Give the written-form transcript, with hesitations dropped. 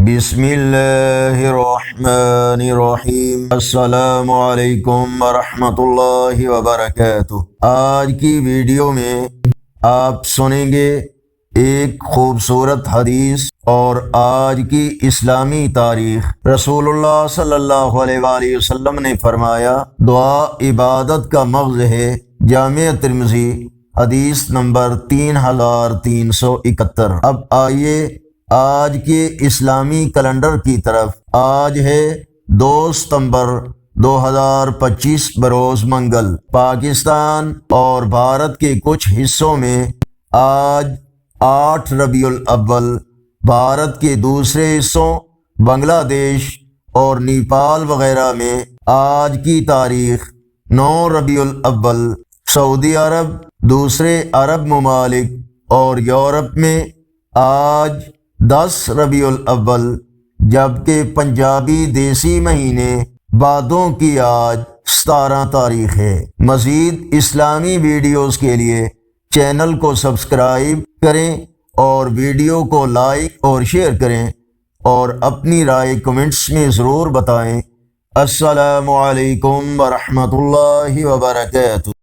بسم اللہ الرحمن الرحیم۔ السلام علیکم ورحمۃ اللہ وبرکاتہ۔ آج کی ویڈیو میں آپ سنیں گے ایک خوبصورت حدیث اور آج کی اسلامی تاریخ۔ رسول اللہ صلی اللہ علیہ وآلہ وسلم نے فرمایا، دعا عبادت کا مغز ہے۔ جامع ترمذی حدیث نمبر 3371۔ اب آئیے آج کے اسلامی کیلنڈر کی طرف۔ آج ہے 2 ستمبر 2025 بروز منگل۔ پاکستان اور بھارت کے کچھ حصوں میں آج 8 ربیع الاول، بھارت کے دوسرے حصوں بنگلہ دیش اور نیپال وغیرہ میں آج کی تاریخ 9 ربیع الاول، سعودی عرب، دوسرے عرب ممالک اور یورپ میں آج 10 ربیع الاول، جبکہ پنجابی دیسی مہینے بادوں کی آج 17 تاریخ ہے۔ مزید اسلامی ویڈیوز کے لیے چینل کو سبسکرائب کریں اور ویڈیو کو لائک اور شیئر کریں اور اپنی رائے کمنٹس میں ضرور بتائیں۔ السلام علیکم ورحمۃ اللہ وبرکاتہ۔